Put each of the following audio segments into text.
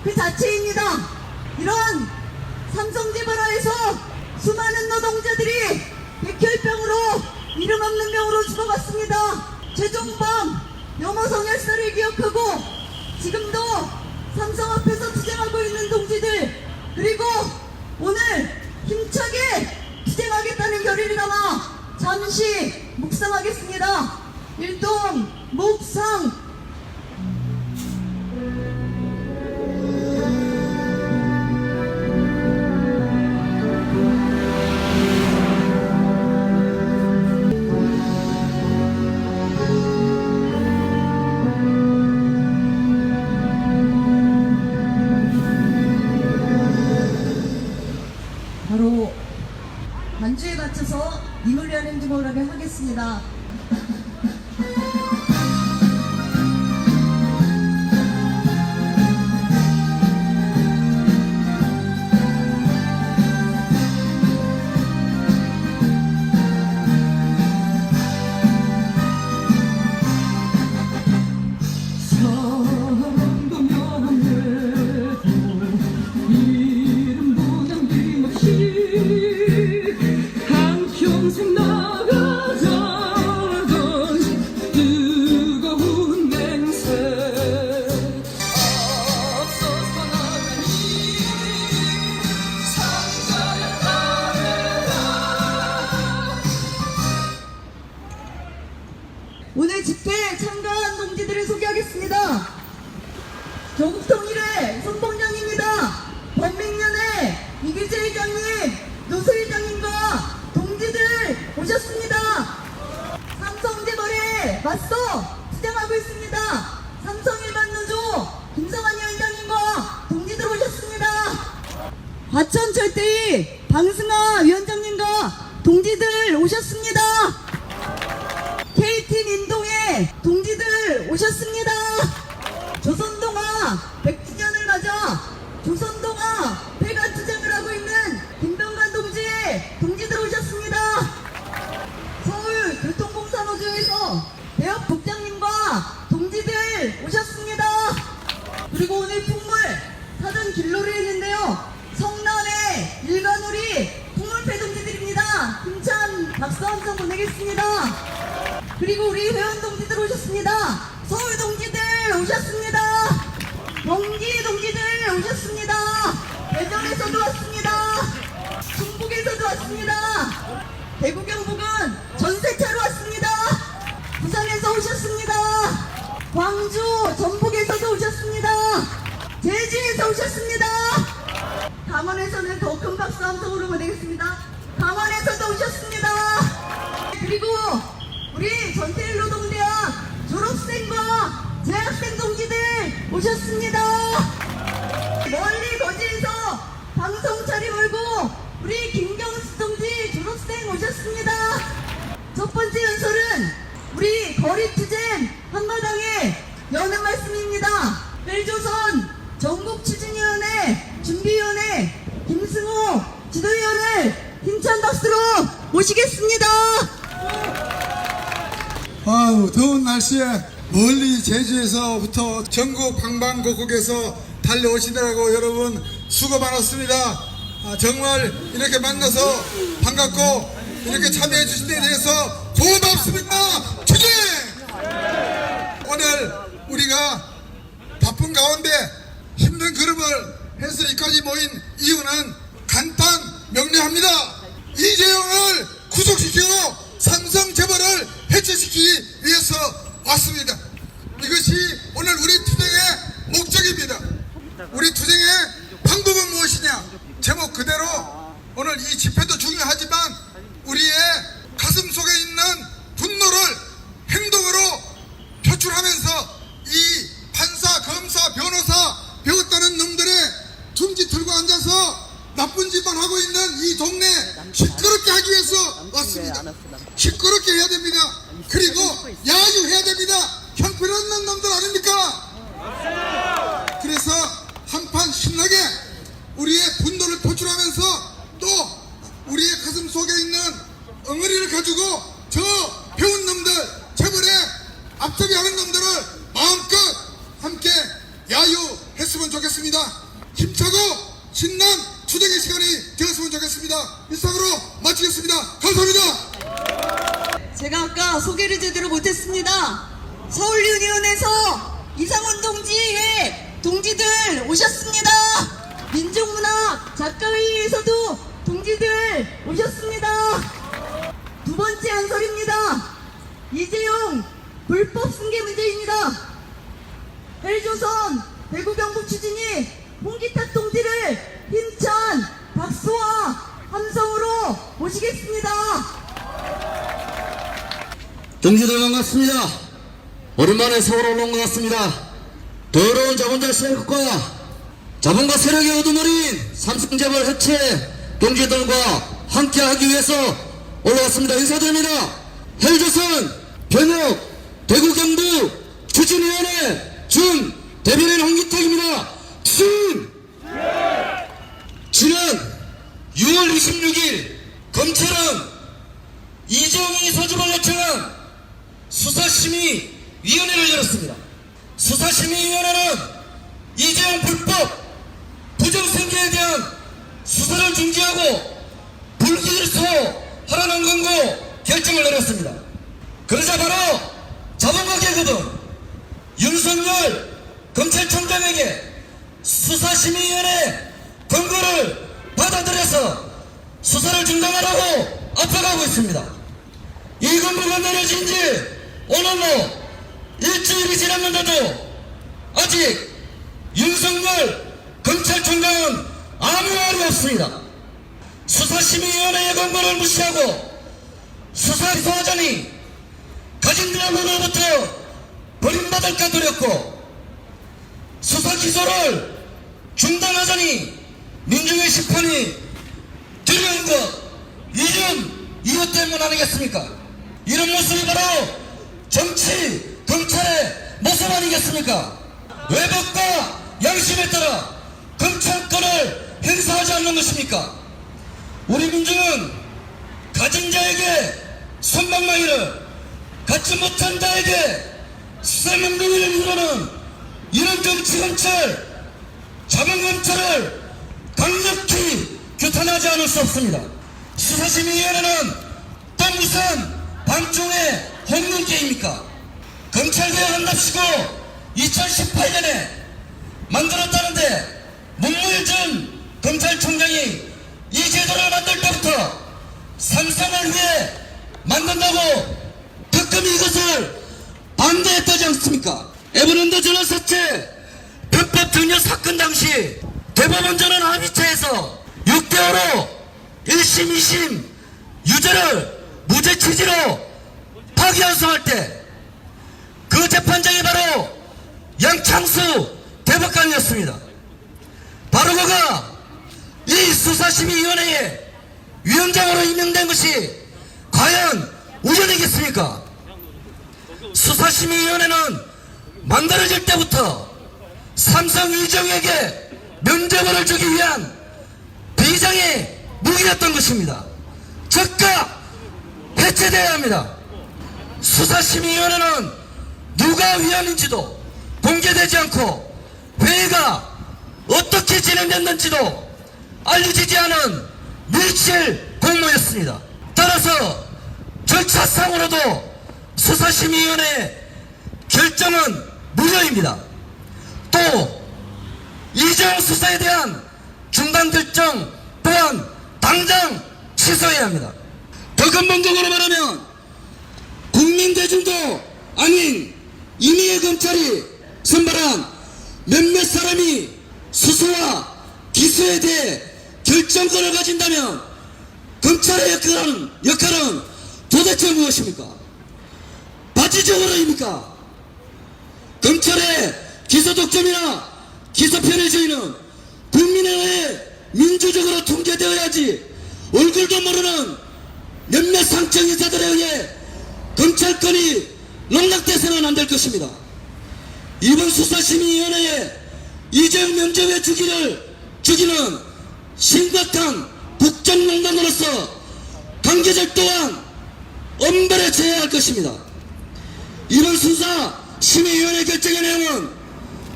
그 자체입니다. 이런 삼성재벌하에서 수많은 노동자들이 백혈병으로 이름 없는 병으로 죽어갔습니다. 최종범 염호성열사를 기억하고 지금도 삼성 앞에서 투쟁하고 있는 동지들, 그리고 오늘 힘차게 투쟁하겠다는 결의를 담아 잠시 묵상하겠습니다. 일동 묵상. 바로 반주에 맞춰서 이물리한 행진을 하겠습니다. 오늘 집회에 참가한 동지들을 소개하겠습니다. 조국통일의 손봉장입니다. 범민련의 이규재 회장님, 노수 회장님과 동지들 오셨습니다. 삼성재벌에 맞서 투쟁하고 있습니다. 삼성일반노조 김성환 위원장님과 동지들 오셨습니다. 과천철대의 방승아 위원장님과 동지들 오셨습니다. KT 민동의 동지들 오셨습니다. 조선동아 100주년을 맞아 조선동아 폐간 투쟁을 하고 있는 김병관 동지의 동지들 오셨습니다. 서울교통공사노조에서 대협 국장님과 동지들 오셨습니다. 그리고 오늘 풍물 사전 길로를 했는데요. 성남의 일간우리 풍물패 동지들입니다. 힘찬 박수 함성 보내겠습니다. 그리고 우리 회원 동지들 오셨습니다. 서울 동지들 오셨습니다. 경기 동지들 오셨습니다. 대전에서도 왔습니다. 충북에서도 왔습니다. 대구 경북은 전세차로 왔습니다. 부산에서 오셨습니다. 광주 전북에서도 오셨습니다. 제주에서 오셨습니다. 강원에서는 더 큰 박수 함성으로 보내겠습니다. 강원에서도 오셨습니다. 그리고 우리 전태일노동대학 졸업생과 재학생 동지들 오셨습니다. 멀리 거제에서 방송차리 몰고 우리 김경수 동지 졸업생 오셨습니다. 첫 번째 연설은 우리 거리투쟁 한마당에 여는 말씀입니다. 벨조선 전국추진위원회 준비위원회 김승호 지도위원을 힘찬 박수로 모시겠습니다. 아우, 더운 날씨에 멀리 제주에서부터 전국 방방곡곡에서 달려오시느라고 여러분 수고 많았습니다. 정말 이렇게 만나서 반갑고 이렇게 참여해 주신 데 대해서 고맙습니다. 추진! 오늘 우리가 바쁜 가운데 힘든 걸음을 해서 여기까지 모인 이유는 간단 명료합니다. 이재용을 구속시키고 삼성재벌을 해체시키기 위해서 왔습니다. 이것이 오늘 우리 투쟁의 목적입니다. 우리 투쟁의 방법은 무엇이냐? 제목 그대로 오늘 이 집회도 중요하지만 우리의 가슴 속에 있는 분노를 행동으로 표출하면서 이 판사, 검사, 변호사 배웠다는 놈들의 둥지 틀고 앉아서 나쁜 짓만 하고 있는 이 동네 시끄럽게 하기 위해서 왔습니다. 시끄럽게 해야 됩니다. 그리고 야유해야 됩니다. 형편없는 놈들 아닙니까? 그래서 한판 신나게 우리의 분노를 표출하면서 또 우리의 가슴 속에 있는 엉어리를 가지고 저 배운 놈들, 재벌에 앞서게 하는 놈들을 마음껏 함께 야유했습니다. 됐으면 좋겠습니다. 힘차고 신난 추대의 시간이 되었으면 좋겠습니다. 이상으로 마치겠습니다. 감사합니다. 제가 아까 소개를 제대로 못했습니다. 서울 유니온에서 이상훈 동지의 동지들 오셨습니다. 민족문화 작가회의에서도 동지들 오셨습니다. 두 번째 한설입니다. 이재용 불법 승계 문제입니다. 헬조선 대구 경북 추진이 홍기탁 동지를 힘찬 박수와 함성으로 모시겠습니다. 동지들 반갑습니다. 오랜만에 서울 올라온 것 같습니다. 더러운 자본자 세력과 자본가 세력의 어두머리인 삼성재벌 해체 동지들과 함께하기 위해서 올라왔습니다. 인사드립니다. 헬조선 변혁 대구 경북 추진위원회 준 대변인 홍기탁입니다. 지난 6월 26일 검찰은 이재용이 소집을 요청한 수사심의위원회를 열었습니다. 수사심의위원회는 이재용 불법 부정승계에 대한 수사를 중지하고 불기소하라는 권고 결정을 내렸습니다. 그러자 바로 자본가 계급은 윤석열 검찰총장에게 수사심의위원회 권고를 받아들여서 수사를 중단하라고 압박하고 있습니다. 이 권고가 내려진 지 오늘로 일주일이 지났는데도 아직 윤석열 검찰총장은 아무 말이 없습니다. 수사심의위원회의 권고를 무시하고 수사기소하자니 가진 명분으로부터 버림받을까 두렵고 수사기소를 중단하자니 민중의 심판이 두려운 것 이것 때문 아니겠습니까? 이런 모습이 바로 정치 검찰의 모습 아니겠습니까? 외법과 양심에 따라 검찰권을 행사하지 않는 것입니까? 우리 민중은 가진 자에게 선방망이를 갖지 못한 자에게 쇠문둥이를 이루는 이런 정치 검찰 자본검찰을 강력히 규탄하지 않을 수 없습니다. 수사심의위원회는 또 무슨 방종의 홍문계입니까? 검찰개혁한답시고 2018년에 만들었다는데 문무일 검찰총장이 이 제도를 만들 때부터 삼성을 위해 만든다고 특검이 이것을 반대했다지 않습니까? 에버랜드 전환사채 불법 증여 사건 당시 대법원 전원 합의체에서 6개월 후 1심, 2심 유죄를 무죄 취지로 파기환송할 때 그 재판장이 바로 양창수 대법관이었습니다. 바로 그가 이 수사심의위원회에 위원장으로 임명된 것이 과연 우연이겠습니까? 수사심의위원회는 만들어질 때부터 삼성 이정에게 면죄부를 주기 위한 비장의 무기였던 것입니다. 즉각 해체되어야 합니다. 수사심의위원회는 누가 위원인지도 공개되지 않고 회의가 어떻게 진행됐는지도 알려지지 않은 밀실 공모였습니다. 따라서 절차상으로도 수사심의위원회 결정은 무효입니다. 또 이재용 수사에 대한 중단 결정 또한 당장 취소해야 합니다. 더 근본적으로 말하면 국민 대중도 아닌 임의의 검찰이 선발한 몇몇 사람이 수사와 기소에 대해 결정권을 가진다면 검찰의 역할은 도대체 무엇입니까? 바지적으로입니까? 검찰의 기소 독점이나 기소 편의주의는 국민에 의해 민주적으로 통제되어야지 얼굴도 모르는 몇몇 상층 인사들에 의해 검찰권이 농락돼서는 안 될 것입니다. 이번 수사심의위원회에 이재용 면죄부 주기는 심각한 국정농단으로서 관계자 또한 엄벌에 처해야 할 것입니다. 이번 수사심의위원회 결정의 내용은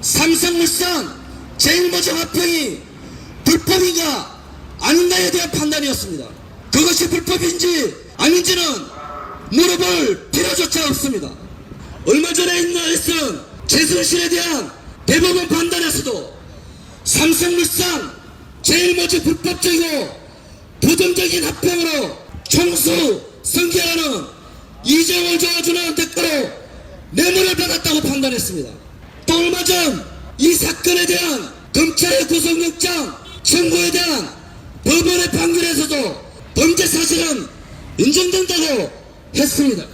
삼성물산 제일 먼저 합병이 불법인가 아닌가에 대한 판단이었습니다. 그것이 불법인지 아닌지는 물어볼 필요조차 없습니다. 얼마 전에 있는 최순실에 대한 대법원 판단에서도 삼성물산 제일 먼저 불법적이고 부정적인 합병으로 총수 승계하는 이재용을 도와주는 대가로 뇌물을 받았다고 판단했습니다. 또 얼마 전 이 사건에 대한 검찰의 구속영장 청구에 대한 법원의 판결에서도 범죄 사실은 인정된다고 했습니다.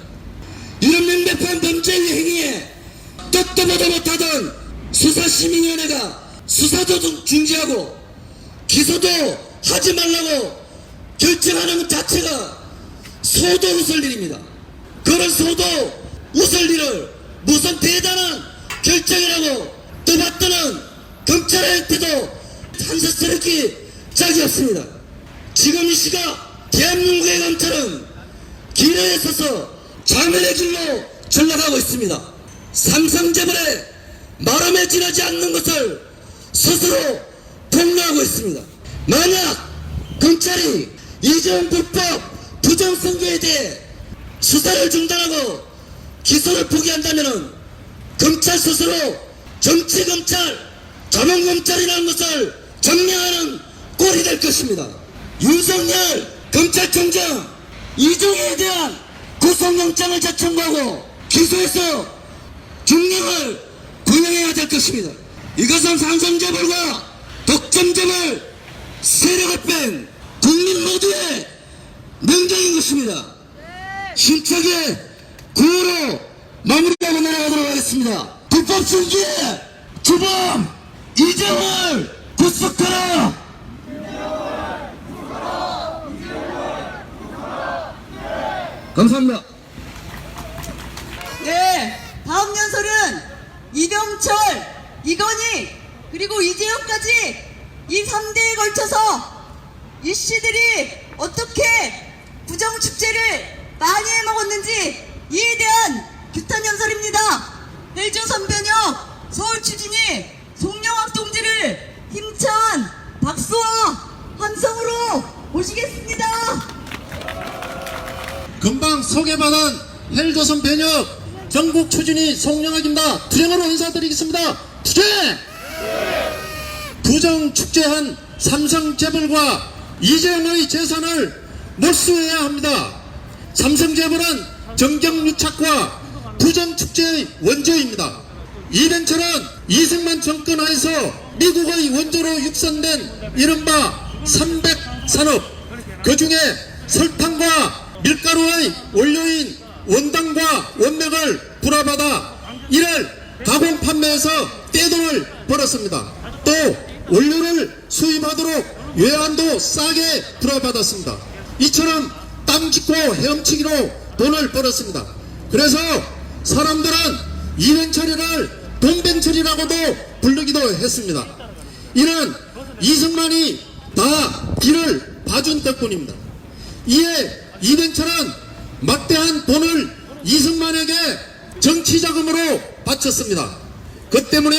이런 명백한 범죄 행위에 뜻도 보도 못하던 수사심의위원회가 수사도 중지하고 기소도 하지 말라고 결정하는 것 자체가 소도 웃을 일입니다. 그런 소도 웃을 일을 무슨 대단한 결정이라고 떠받드는 검찰의 행태도 한스스럽기 짝이 없습니다. 지금 이 시각 대한민국의 검찰은 길에 서서 자멸의 길로 전락하고 있습니다. 삼성재벌의 마름에 지나지 않는 것을 스스로 폭로하고 있습니다. 만약 검찰이 이재용 불법 부정선거에 대해 수사를 중단하고 기소를 포기한다면 검찰 스스로 정치검찰, 자만검찰이라는 것을 증명하는 꼴이 될 것입니다. 윤석열 검찰총장 이종희에 대한 구속영장을 재청구하고 기소해서 중형을 구형해야 될 것입니다. 이것은 삼성재벌과 독점재벌 세력을 뺀 국민 모두의 명령인 것입니다. 힘차게 구호로 마무리하고 나아가도록 하겠습니다. 불법 승계 주범 이재용을 구속하라. 감사합니다. 네, 다음 연설은 이병철, 이건희, 그리고 이재용까지 이 3대에 걸쳐서 이 씨들이 어떻게 부정축제를 많이 해먹었는지 이에 대한 규탄 연설입니다. 헬조 선변역 서울 추진이 송영학 동지를 힘찬 박수와 함성으로 모시겠습니다. 금방 소개받은 헬조선 변역 전국 추진이 송영학입니다. 투쟁으로 인사드리겠습니다. 투쟁! 부정축제한 삼성재벌과 이재용의 재산을 몰수해야 합니다. 삼성재벌은 정경유착과 부정축제의 원조입니다. 이병철은 이승만 정권 하에서 미국의 원조로 육성된 이른바 300산업, 그 중에 설탕과 밀가루의 원료인 원당과 원맥을 불화받아 이를 가공 판매해서 떼돈을 벌었습니다. 또 원료를 수입하도록 외환도 싸게 불화받았습니다. 이처럼 땅 짓고 헤엄치기로 돈을 벌었습니다. 그래서 사람들은 이병철이를 돈병철이라고도 부르기도 했습니다. 이는 이승만이 다 뒤를 봐준 덕분입니다. 이에 이병철은 막대한 돈을 이승만에게 정치자금으로 바쳤습니다. 그 때문에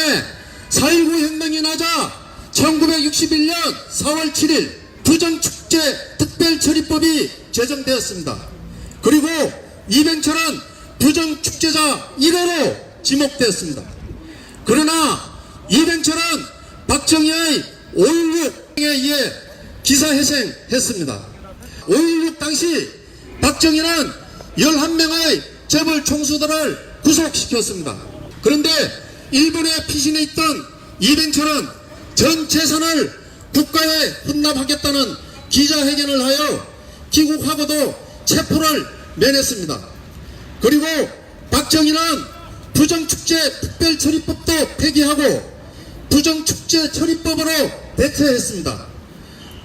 4.19 혁명이 나자 1961년 4월 7일 부정축제 특별처리법이 제정되었습니다. 그리고 이병철은 부정축제자 1호로 지목되었습니다. 그러나 이병철은 박정희의 5.16에 의해 기사회생했습니다. 5.16 당시 박정희는 11명의 재벌 총수들을 구속시켰습니다. 그런데 일본에 피신해 있던 이병철은 전 재산을 국가에 헌납하겠다는 기자회견을 하여 귀국하고도 체포를 면했습니다. 그리고 박정희는 부정축제 특별처리법도 폐기하고 부정축제 처리법으로 대체했습니다.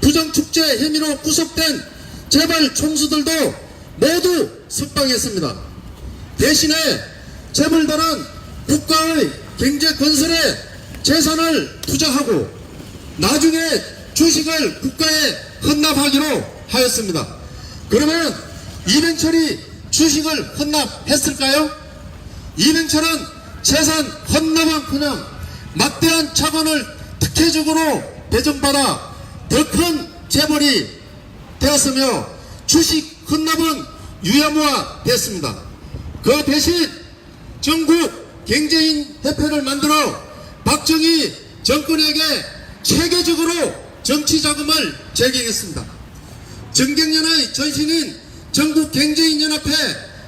부정축제 혐의로 구속된 재벌 총수들도 모두 석방했습니다. 대신에 재벌들은 국가의 경제 건설에 재산을 투자하고 나중에 주식을 국가에 헌납하기로 하였습니다. 그러면 이병철이 주식을 헌납했을까요? 이병철은 재산 헌납은 그냥 막대한 자본을 특혜 국회적으로 배정받아 더 큰 재벌이 되었으며 주식 헌납은 유야무화됐습니다. 그 대신 전국 경제인 협회를 만들어 박정희 정권에게 체계적으로 정치자금을 제공했습니다. 정경련의 전신인 전국경제인연합회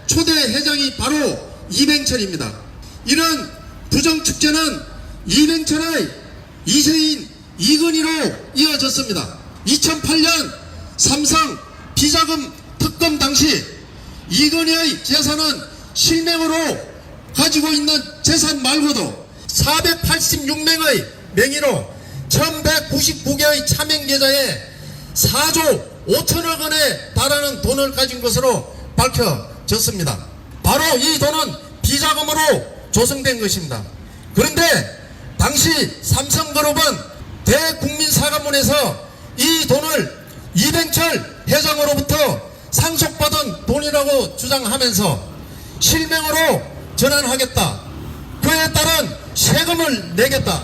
초대 회장이 바로 이병철입니다. 이런 부정축제는 이병철의 이세인 이건희로 이어졌습니다. 2008년 삼성 비자금 특검 당시 이건희의 재산은 실명으로 가지고 있는 재산 말고도 486명의 명의로 1199개의 차명 계좌에 4조 5천억 원에 달하는 돈을 가진 것으로 밝혀졌습니다. 바로 이 돈은 비자금으로 조성된 것입니다. 그런데 당시 삼성그룹은 대국민사과문에서 이 돈을 이병철 회장으로부터 상속받은 돈이라고 주장하면서 실명으로 전환하겠다. 그에 따른 세금을 내겠다.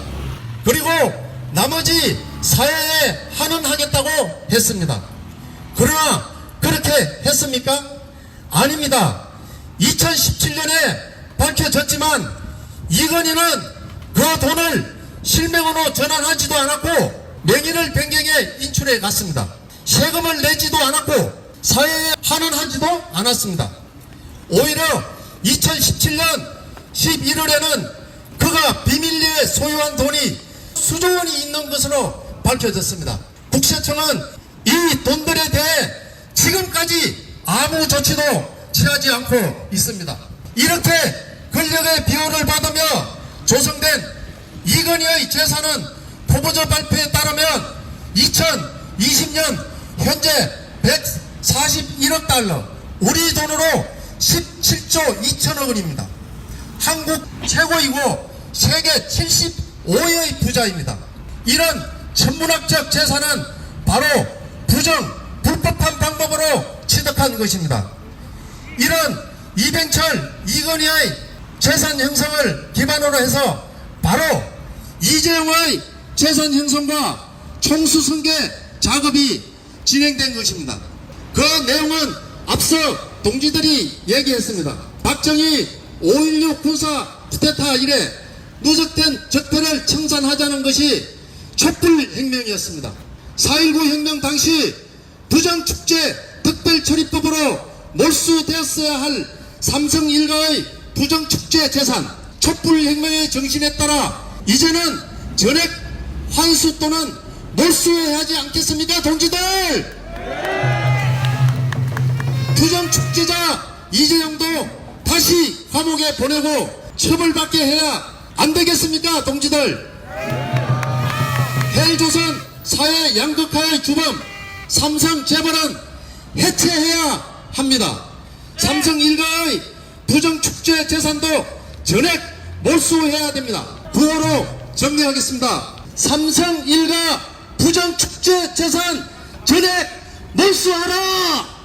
그리고 나머지 사회에 환원하겠다고 했습니다. 그러나 그렇게 했습니까? 아닙니다. 2017년에 밝혀졌지만 이건희는 그 돈을 실명으로 전환하지도 않았고 명의를 변경해 인출해 갔습니다. 세금을 내지도 않았고 사회에 환원하지도 않았습니다. 오히려 2017년 11월에는 그가 비밀리에 소유한 돈이 수조 원이 있는 것으로 밝혀졌습니다. 국세청은 이 돈들에 대해 지금까지 아무 조치도 취하지 않고 있습니다. 이렇게 권력의 비호를 받으며 조성된 이건희의 재산은 후보자 발표에 따르면 2020년 현재 141억 달러, 우리 돈으로 17조 2천억 원입니다. 한국 최고이고 세계 75위의 부자입니다. 이런 천문학적 재산은 바로 불법한 방법으로 취득한 것입니다. 이런 이병철, 이건희의 재산 형성을 기반으로 해서 바로 이재용의 재산 형성과 총수승계 작업이 진행된 것입니다. 그 내용은 앞서 동지들이 얘기했습니다. 박정희 5.16 군사 쿠데타 이래 누적된 적폐를 청산하자는 것이 촛불혁명이었습니다. 4.19 혁명 당시 부정축제 특별처리법으로 몰수되었어야 할 삼성 일가의 부정축제 재산, 촛불혁명의 정신에 따라 이제는 전액 환수 또는 몰수해야 하지 않겠습니까, 동지들? 부정축제자 이재용도 다시 감옥에 보내고 처벌받게 해야 안 되겠습니까, 동지들? 헬조선 사회 양극화의 주범 삼성 재벌은 해체해야 합니다. 삼성 일가의 부정축제 재산도 전액 몰수해야 됩니다. 구호로 정리하겠습니다. 삼성 일가 부정축제 재산 전액 몰수하라!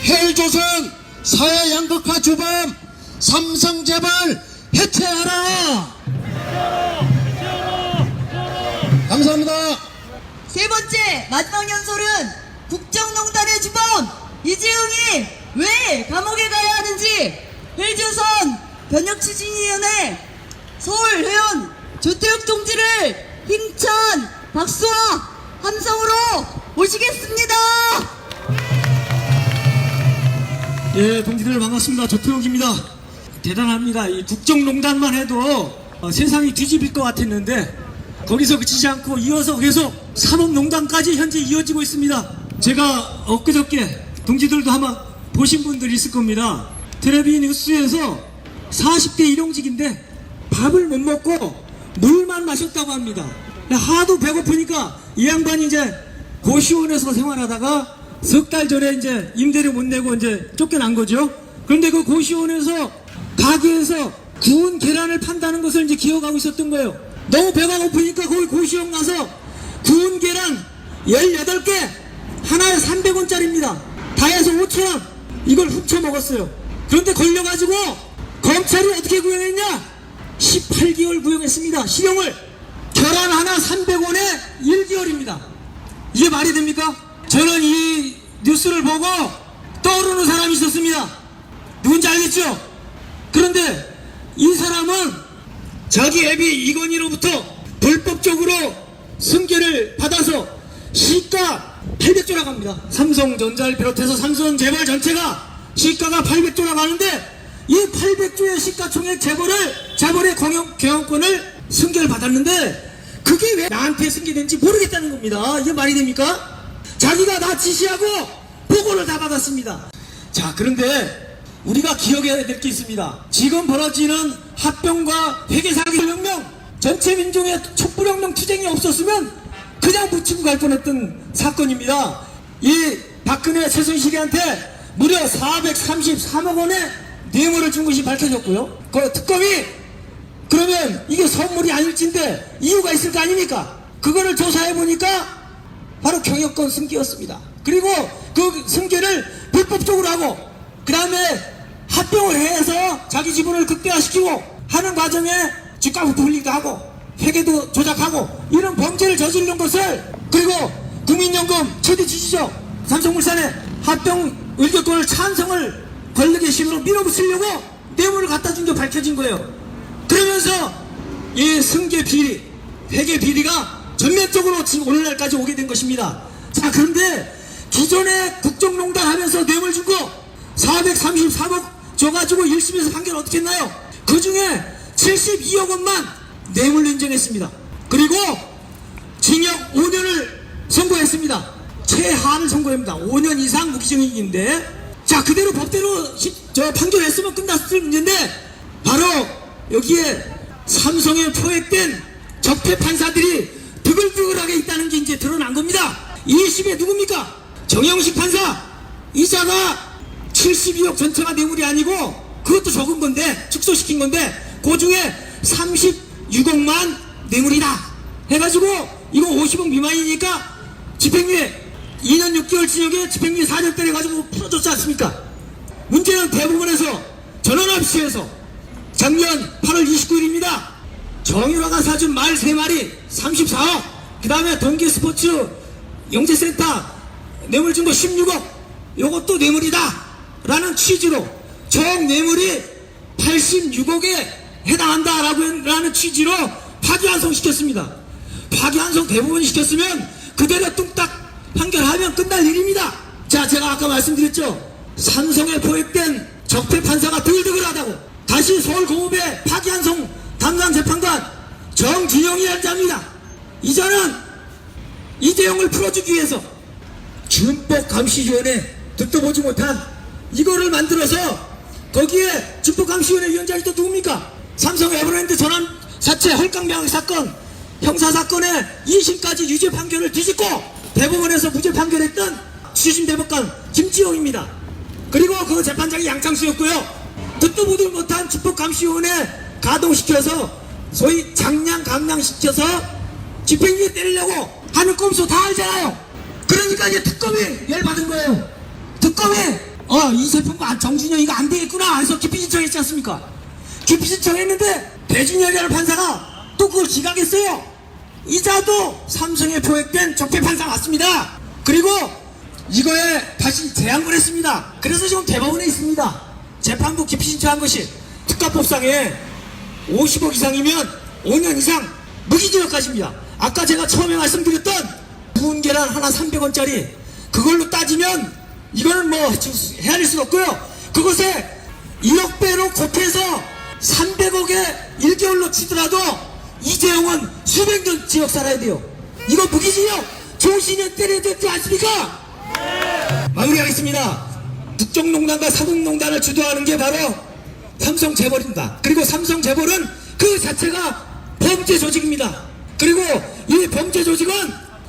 헬조선 사회 양극화 주범 삼성 재벌 해체하라! 감사합니다. 세 번째 마지막 연설은 국정농단의 주범 이재용이 왜 감옥에 가야 하는지 헬조선 변혁추진위원회 서울회원 조태욱 동지를 힘찬 박수와 함성으로 모시겠습니다. 예, 동지들 반갑습니다. 조태욱입니다. 대단합니다. 이 국정농단만 해도 세상이 뒤집힐 것 같았는데 거기서 그치지 않고 이어서 계속 산업농단까지 현재 이어지고 있습니다. 제가 엊그저께 동지들도 아마 보신 분들 있을 겁니다. 텔레비 뉴스에서 40대 일용직인데 밥을 못 먹고 물만 마셨다고 합니다. 하도 배고프니까 이 양반이 이제 고시원에서 생활하다가 석 달 전에 이제 임대료 못 내고 이제 쫓겨난 거죠. 그런데 그 고시원에서 가게에서 구운 계란을 판다는 것을 이제 기억하고 있었던 거예요. 너무 배가 고프니까 거기 고시원 가서 구운 계란 18개 하나에 300원짜리입니다. 다 해서 5,000원 이걸 훔쳐 먹었어요. 그런데 걸려가지고 검찰이 어떻게 구형했냐? 8개월 구형했습니다. 실형을. 결혼 하나 300원에 1개월입니다. 이게 말이 됩니까? 저는 이 뉴스를 보고 떠오르는 사람이 있었습니다. 누군지 알겠죠? 그런데 이 사람은 자기 애비 이건희로부터 불법적으로 승계를 받아서 시가 800조라고 합니다. 삼성전자를 비롯해서 삼성재벌 전체가 시가가 800조라고 하는데 이 800조의 시가총액 재벌의 경영권을 승계를 받았는데 그게 왜 나한테 승계된지 모르겠다는 겁니다. 이게 말이 됩니까? 자기가 나 지시하고 보고를 다 받았습니다. 자, 그런데 우리가 기억해야 될 게 있습니다. 지금 벌어지는 합병과 회계사기 혁명, 전체 민중의 촛불혁명 투쟁이 없었으면 그냥 묻히고 갈 뻔했던 사건입니다. 이 박근혜 최순실이한테 무려 433억 원의 뇌물을 준 것이 밝혀졌고요. 그 특검이 그러면 이게 선물이 아닐진데 이유가 있을 거 아닙니까? 그거를 조사해보니까 바로 경영권 승계였습니다. 그리고 그 승계를 불법적으로 하고 그 다음에 합병을 해서 자기 지분을 극대화시키고 하는 과정에 주가 부풀리기도 하고 회계도 조작하고 이런 범죄를 저지른 것을, 그리고 국민연금 최대 지지죠 삼성물산의 합병 의결권을 찬성을 권력의 힘으로 밀어붙이려고 뇌물을 갖다 준 게 밝혀진 거예요. 그러면서 이 승계 비리, 회계 비리가 전면적으로 지금 오늘날까지 오게 된 것입니다. 자, 그런데 기존에 국정농단 하면서 뇌물 준 거 433억 줘가지고 1심에서 판결 어떻게 했나요? 그 중에 72억 원만 뇌물로 인정했습니다. 그리고 징역 5년을 선고했습니다. 최하를 선고합니다. 5년 이상 무기징역인데, 자, 그대로 법대로 판결했으면 끝났을 문제인데 바로 여기에 삼성에 포획된 적폐 판사들이 드글드글하게 있다는 게 이제 드러난 겁니다. 2심에 누굽니까? 정영식 판사. 이자가 72억 전체가 뇌물이 아니고 그것도 적은 건데, 축소시킨 건데 그 중에 36억만 뇌물이다 해가지고 이거 50억 미만이니까 집행유예 2년 6개월 징역에 집행유예 4년 때려가지고 풀어줬지 않습니까? 문제는 대법원에서 전원합의체에서 작년 8월 29일입니다. 정유라가 사준 말 3마리 34억, 그 다음에 동계스포츠 영재센터 뇌물 준 거 16억, 요것도 뇌물이다 라는 취지로 총 뇌물이 86억에 해당한다 라는 취지로 파기환송 시켰습니다. 파기환송 대부분 시켰으면 그대로 뚝딱 판결하면 끝날 일입니다. 자, 제가 아까 말씀드렸죠. 삼성에 포획된 적폐 판사가 드글드글하다고 다시 서울고법의 파기환송 담당 재판관 정진영이라는 자입니다. 이자는 이재용을 풀어주기 위해서 준법감시위원회 듣도 보지 못한 이거를 만들어서 거기에 준법감시위원회 위원장이 또 누굽니까? 삼성 에버랜드 전환 사채 헐값명의 사건 형사사건의 2심까지 유죄 판결을 뒤집고 대법원에서 무죄 판결했던 주심 대법관 김지용입니다. 그리고 그 재판장이 양창수였고요. 듣도 보도 못한 준법감시위원회 가동시켜서 소위 장량 감량시켜서 집행유예 때리려고 하는 꼼수 다 알잖아요. 그러니까 이제 특검이 열받은 거예요. 특검이 이 재판관 정준영이가 안 되겠구나 해서 기피 신청했지 않습니까? 기피 신청했는데 배준열이라는 판사가 또 그걸 기각했어요. 이자도 삼성에 포획된 적폐 판사 맞습니다. 그리고 이거에 다시 재항을 했습니다. 그래서 지금 대법원에 있습니다. 재판부 기피 신청한 것이 특가법상에 50억 이상이면 5년 이상 무기징역까지입니다. 아까 제가 처음에 말씀드렸던 구운 계란 하나 300원짜리 그걸로 따지면 이거는 뭐 헤아릴 수가 없고요. 그것에 1억 배로 곱해서 300억에 1개월로 치더라도 이재용은 수백 년 지역 살아야 돼요. 이거 무기징역 조신년 때려야 되지 않습니까? 마무리하겠습니다. 국정농단과 사국농단을 주도하는 게 바로 삼성재벌입니다. 그리고 삼성재벌은 그 자체가 범죄 조직입니다. 그리고 이 범죄 조직은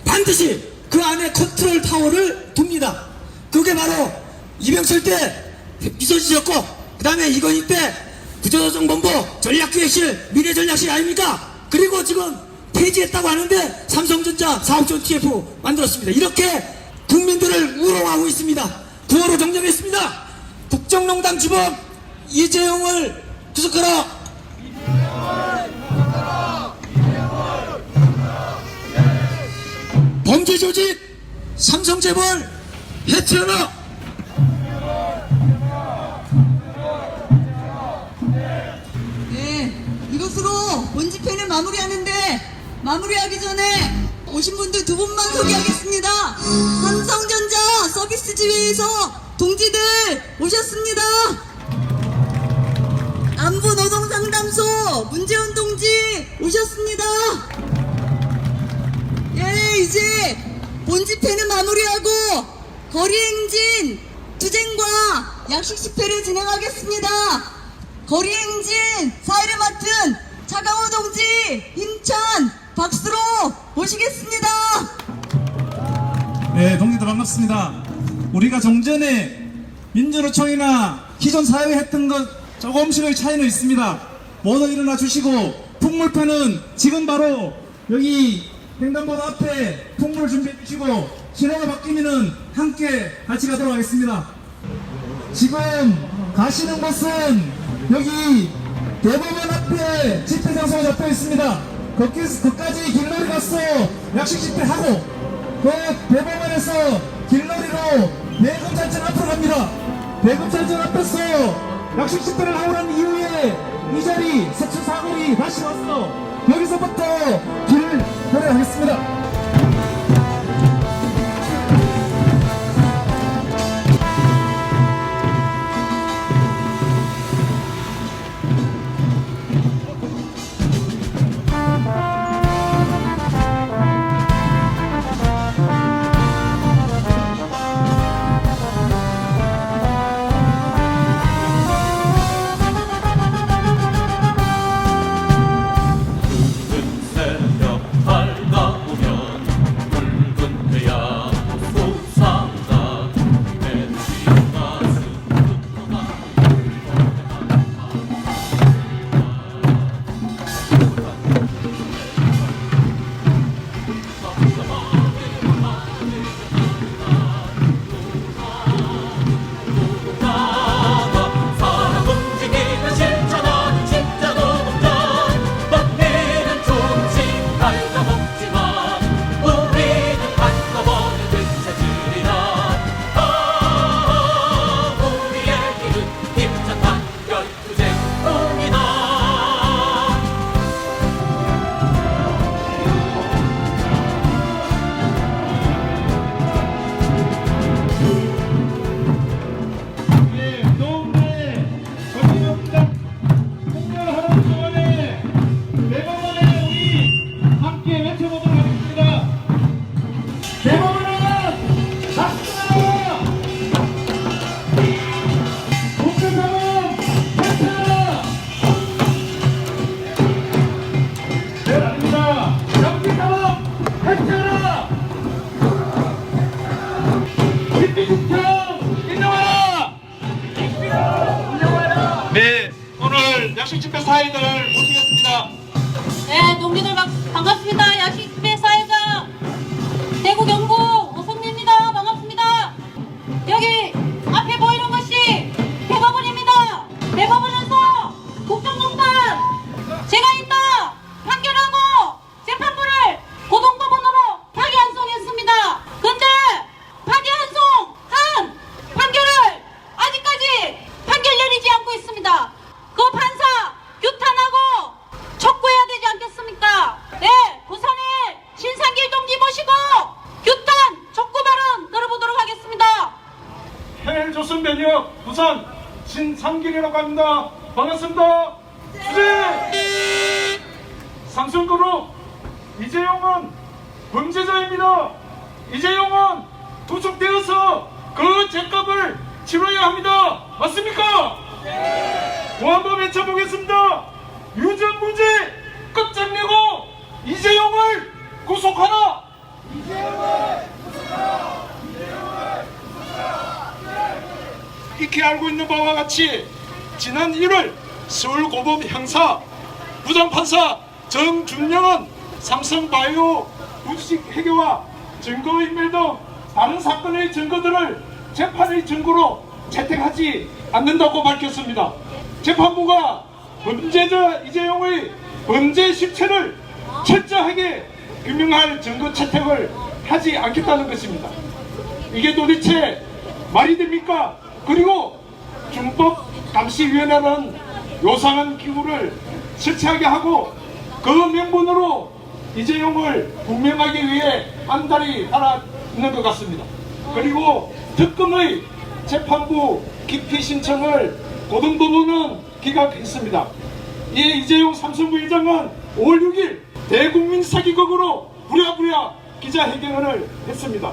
반드시 그 안에 컨트롤 타워를 둡니다. 그게 바로 이병철 때 비서실이었고 그 다음에 이건희 때 부조정본부 전략기획실 미래전략실 아닙니까? 그리고 지금 폐지했다고 하는데 삼성전자 사업존 TF 만들었습니다. 이렇게 국민들을 우롱하고 있습니다. 구호로 정정했습니다. 국정농단 주범 이재용을 구속하라. 조직 삼성재벌 해체하라! 네, 이것으로 본집회는 마무리하기 전에 오신 분들 두 분만 소개하겠습니다. 삼성전자 서비스지회에서 동지들 오셨습니다. 안부노동상담소 문재훈 동지 오셨습니다. 예, 이제 본집회는 마무리하고 거리행진 투쟁과 약식 집회를 진행하겠습니다. 거리행진 사회를 맡은 차강호 동지 힘찬 박수로 모시겠습니다. 네, 동지들 반갑습니다. 우리가 종전에 민주노총이나 기존 사회에 했던 것 조금씩의 차이는 있습니다. 모두 일어나 주시고 풍물파는 지금 바로 여기 횡단보도 앞에 풍물 준비해 주시고 신호가 바뀌면은 함께 같이 가도록 하겠습니다. 지금 가시는 곳은 여기 대법원 앞에 집회 장소가 잡혀 있습니다. 거기까지 길놀이 가서 약식 집회하고 그 대법원에서 길놀이로 대검찰청 앞으로 갑니다. 대검찰청 앞에서 약식 집회를 하고 난 이후에 이 자리 서초 사거리 다시 와서 여기서부터 길놀이 하겠습니다. 네, 오늘 약식 집회 사회들 모시겠습니다. 네, 동기들 반갑습니다. 약식 집회 사회자 대구 경북 오성리입니다. 반갑습니다. 여기 앞에 보이는 것이 대법원입니다. 대법원에서 국정농단 제가 있다 판결하고 재판부를 고등법원으로 파기환송했습니다. 근데 파기환송한 판결을 아직까지 판결 내리지 않고 있습니다. 그 판사 규탄하고 촉구해야 되지 않겠습니까? 네, 부산의 신상길 동지 모시고 규탄 촉구 발언 들어보도록 하겠습니다. 헬조선변역 부산 신상길이라고 합니다. 반갑습니다. 주제 상승그룹 이재용은 범죄자입니다. 이재용은 구속되어서 그 죄값을 치러야 합니다. 맞습니까? 뭐 한번 외쳐보겠습니다. 유전무죄 끝장내고 이재용을 구속하라. 익히 알고 있는 바와 같이 지난 1월 서울고법 형사 부장판사 정준영은 삼성바이오 주식 회계와 증거인멸 등 다른 사건의 증거들을 재판의 증거로 채택하지 않는다고 밝혔습니다. 재판부가 범죄자 이재용의 범죄 실체를 철저하게 규명할 증거 채택을 하지 않겠다는 것입니다. 이게 도대체 말이 됩니까? 그리고 준법감시위원회는 요상한 기구를 설치하게 하고 그 명분으로 이재용을 분명하기 위해 안달이 달아 있는 것 같습니다. 그리고 특검의 재판부 기피 신청을 고등법원은 기각했습니다. 이 이재용 삼성부회장은 5월 6일 대국민 사기극으로 부랴부랴 기자회견을 했습니다.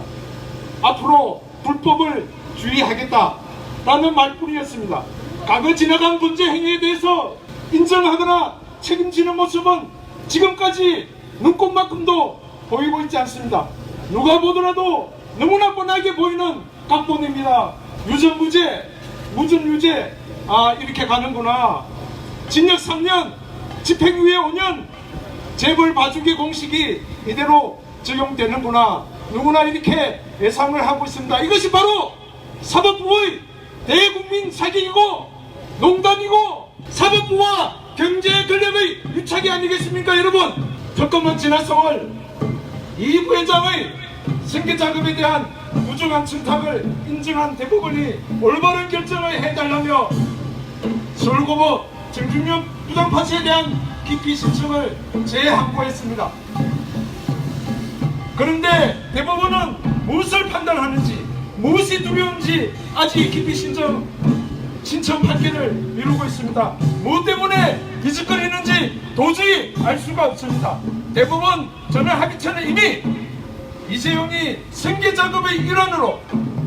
앞으로 불법을 주의하겠다라는 말뿐이었습니다. 과거 지나간 범죄 행위에 대해서 인정하거나 책임지는 모습은 지금까지 눈꼽만큼도 보이고 있지 않습니다. 누가 보더라도 너무나 뻔하게 보이는 각본입니다. 유전무죄, 무전유죄, 이렇게 가는구나. 징역 3년, 집행유예 5년, 재벌 봐주기 공식이 이대로 적용되는구나. 누구나 이렇게 예상을 하고 있습니다. 이것이 바로 사법부의 대국민 사기이고 농단이고 사법부와 경제 권력의 유착이 아니겠습니까, 여러분? 특검은 지난 4월 이 부회장의 승계자금에 대한 부정한 청탁을 인정한 대법원이 올바른 결정을 해달라며 서울고법 정준영 부장판사에 대한 기피 신청을 재항고했습니다. 그런데 대법원은 무엇을 판단하는지, 무엇이 두려운지 아직 기피 신청 판결을 미루고 있습니다. 무엇 때문에 기죽거리는지 도저히 알 수가 없습니다. 대법원 전원 합의체는 이미 이재용이 승계작업의 일환으로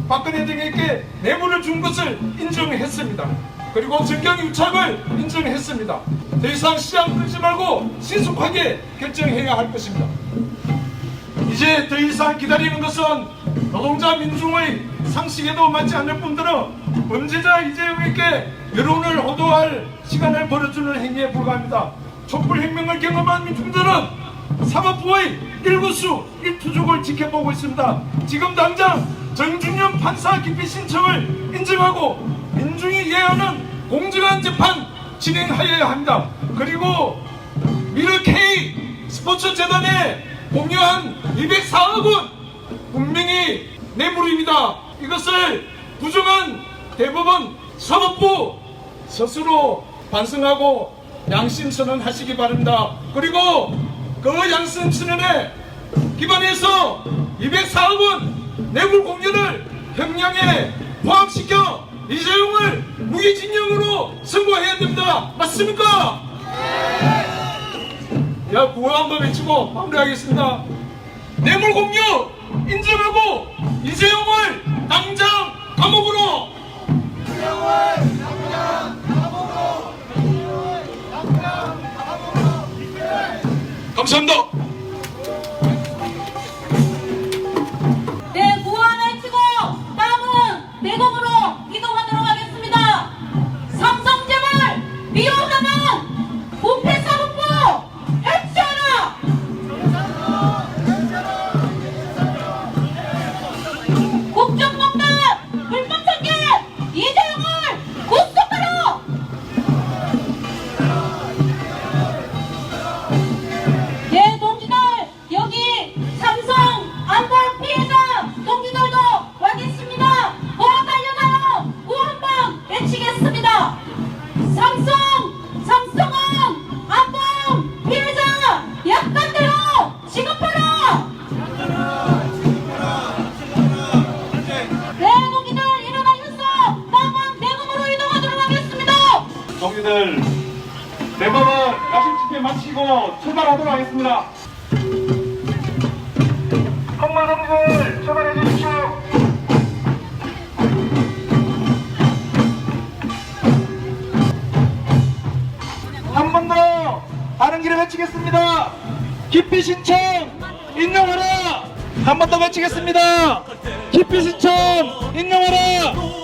박근혜 등에게 뇌물을 준 것을 인정했습니다. 그리고 정경 유착을 인정했습니다. 더 이상 시간 끌지 말고 신속하게 결정해야 할 것입니다. 이제 더 이상 기다리는 것은 노동자 민중의 상식에도 맞지 않을 뿐더러 범죄자 이재용에게 여론을 호도할 시간을 벌어주는 행위에 불과합니다. 촛불혁명을 경험한 민중들은 사법부의 일구수 일투족을 지켜보고 있습니다. 지금 당장 정준영 판사 기피 신청을 인정하고 민중이 예하는 공정한 재판 진행하여야 합니다. 그리고 미르K 스포츠재단에 공여한 204억 원 분명히 뇌물입니다. 이것을 부정한 대법원 사법부 스스로 반성하고 양심선언하시기 바랍니다. 그리고 그 양심선언에 기반해서 204억 원 뇌물 공여를 형량에 포함시켜 이재용을 무기징역으로 선고해야 됩니다. 맞습니까? 야, 구호 한번 외치고 마무리하겠습니다. 뇌물 공여 인정하고 이재용을 당장 감옥으로! 감사합니다. 네, 구호 하나 외치고 다음은 내곡으로 이동하도록 하겠습니다. 삼성재벌 미워하는 부패사법부 해체하라! 국정농단 불법 판결 이재용을 구속하라! 네, 동지들 여기 삼성 안보 피해자 동지들도 와 계십니다. 보러 달려가요. 구호 한번 외치겠습니다. 삼성은 안보 피해자 약관대로 지급하라! 네, 동지들 일어나셔서 다음은 내곡으로 이동하도록 하겠습니다. 동지들 대법원 야심 집회 마치고 출발하도록 하겠습니다. 건물 동지들 출발해 주십시오. 한 번 더 다른 길을 외치겠습니다. 기피 신청 인용하라. 한 번 더 외치겠습니다. 기피 신청 인용하라.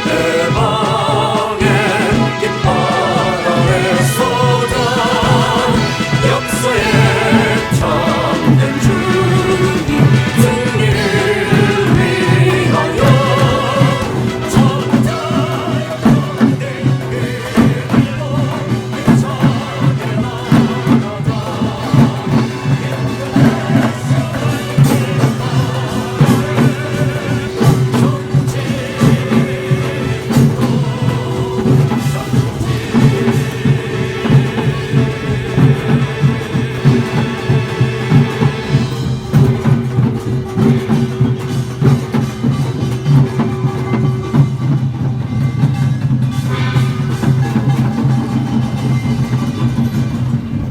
내